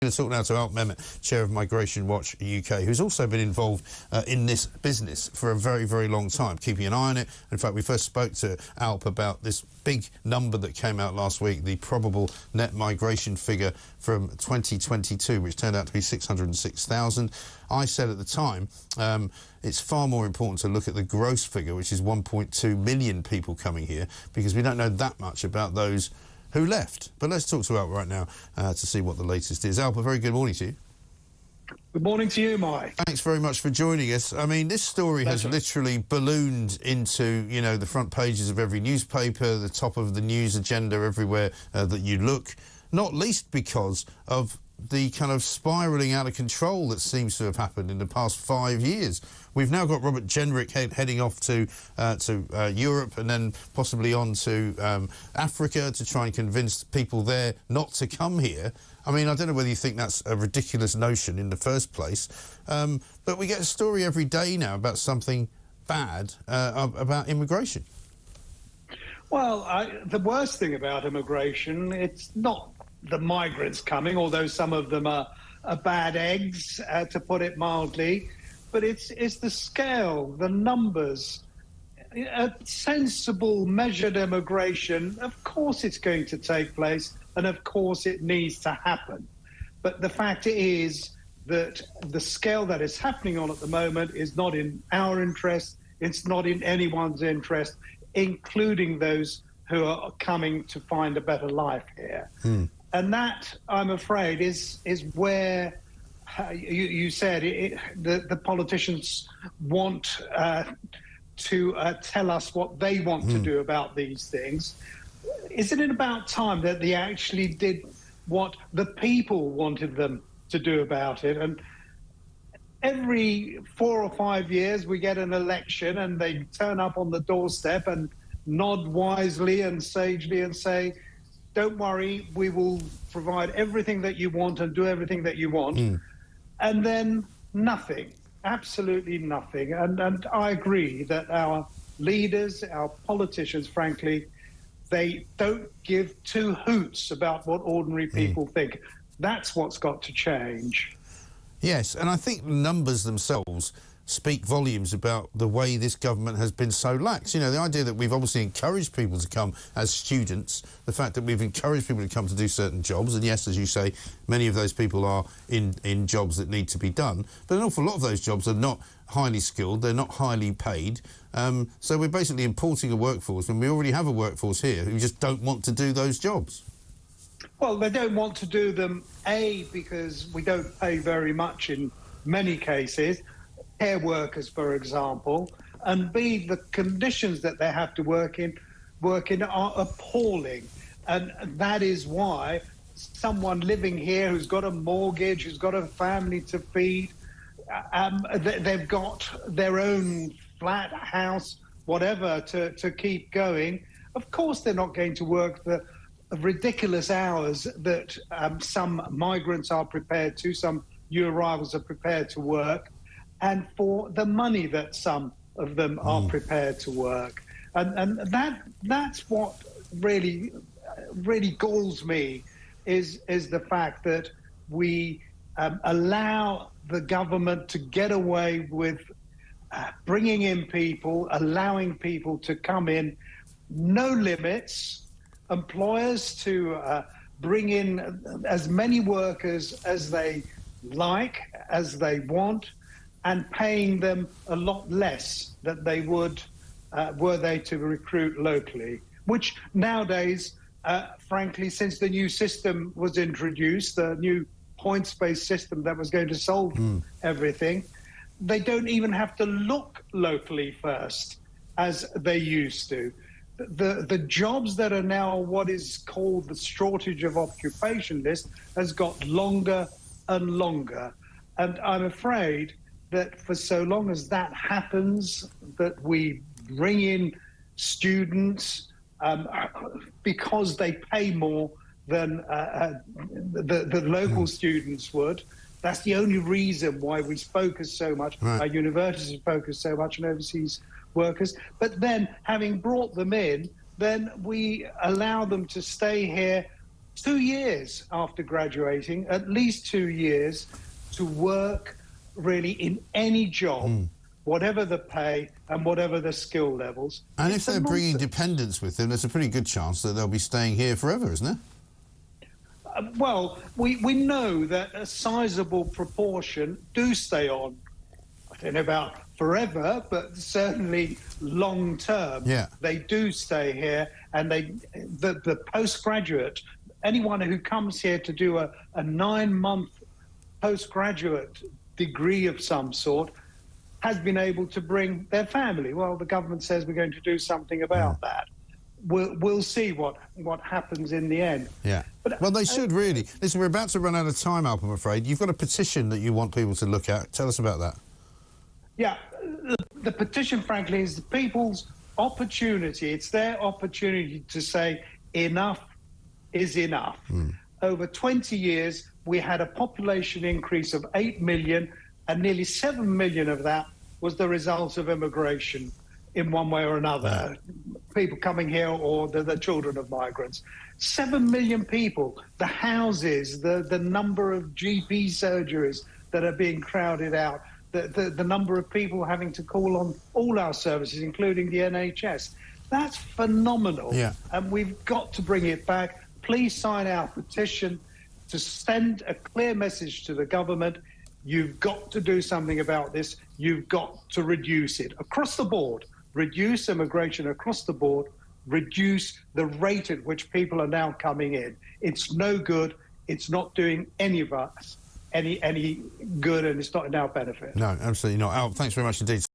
Going to talk now to Alp Mehmet, Chair of Migration Watch UK, who's also been involved in this business for a very, very long time, keeping an eye on it. In fact, we first spoke to Alp about this big number that came out last week, the probable net migration figure from 2022, which turned out to be 606,000. I said at the time, it's far more important to look at the gross figure, which is 1.2 million people coming here, because we don't know that much about those who left. But let's talk to Alp right now to see what the latest is. Alp, a very good morning to you. Good morning to you, Mike. Thanks very much for joining us. I mean, this story has literally ballooned into, you know, the front pages of every newspaper, the top of the news agenda everywhere that you look, not least because of the kind of spiralling out of control that seems to have happened in the past 5 years. We've now got Robert Jenrick heading off to Europe and then possibly on to Africa to try and convince people there not to come here. I mean, I don't know whether you think that's a ridiculous notion in the first place, but we get a story every day now about something bad about immigration. Well, the worst thing about immigration, it's not the migrants coming, although some of them are bad eggs, to put it mildly, but it's the scale, the numbers. A sensible, measured immigration, of course it's going to take place, and of course it needs to happen. But the fact is that the scale that is happening on at the moment is not in our interest, it's not in anyone's interest, including those who are coming to find a better life here. And that, I'm afraid, is where you said the politicians want to tell us what they want to do about these things. Isn't it about time that they actually did what the people wanted them to do about it? And every 4 or 5 years we get an election and they turn up on the doorstep and nod wisely and sagely and say, don't worry, we will provide everything that you want and do everything that you want. And then nothing, absolutely nothing. And I agree that our leaders, our politicians, frankly, they don't give two hoots about what ordinary people think. That's what's got to change. Yes, and I think the numbers themselves speak volumes about the way this government has been so lax. You know, the idea that we've obviously encouraged people to come as students, the fact that we've encouraged people to come to do certain jobs, and yes, as you say, many of those people are in jobs that need to be done, but an awful lot of those jobs are not highly skilled, they're not highly paid, so we're basically importing a workforce when we already have a workforce here who just don't want to do those jobs. Well, they don't want to do them, A, because we don't pay very much in many cases, care workers, for example, and B, the conditions that they have to work in are appalling. And that is why someone living here who's got a mortgage, who's got a family to feed, they've got their own flat, house, whatever, to keep going. Of course they're not going to work the ridiculous hours that some migrants are prepared to, some new arrivals are prepared to work, and for the money that some of them are prepared to work. And that's what really galls me, is the fact that we allow the government to get away with bringing in people, allowing people to come in, no limits, employers to bring in as many workers as they like, as they want, and paying them a lot less than they would were they to recruit locally, which nowadays, frankly, since the new system was introduced, the new points-based system that was going to solve everything, they don't even have to look locally first, as they used to. The jobs that are now what is called the shortage of occupation list has got longer and longer. And I'm afraid that for so long as that happens, that we bring in students because they pay more than the local students would. That's the only reason why we focus so much, our universities focus so much on overseas workers. But then, having brought them in, then we allow them to stay here 2 years after graduating, at least 2 years, to work really in any job, whatever the pay and whatever the skill levels. And if they're bringing dependents with them, there's a pretty good chance that they'll be staying here forever, isn't there? Well, we know that a sizable proportion do stay on. I don't know about forever, but certainly long term. Yeah. They do stay here, and the postgraduate, anyone who comes here to do a 9-month postgraduate degree of some sort, has been able to bring their family. Well, the government says we're going to do something about that. We'll see what happens in the end. Yeah. But, well, they should really. Listen, we're about to run out of time, Alp, I'm afraid. You've got a petition that you want people to look at. Tell us about that. Yeah. The petition, frankly, is the people's opportunity. It's their opportunity to say enough is enough. Over 20 years, we had a population increase of 8 million, and nearly 7 million of that was the result of immigration in one way or another. People coming here or the children of migrants. 7 million people, the houses, the number of GP surgeries that are being crowded out, the number of people having to call on all our services, including the NHS. That's phenomenal. Yeah. And we've got to bring it back. Please sign our petition to send a clear message to the government. You've got to do something about this. You've got to reduce it across the board. Reduce immigration across the board. Reduce the rate at which people are now coming in. It's no good. It's not doing any of us any good, and it's not in our benefit. No, absolutely not. Alp, thanks very much indeed.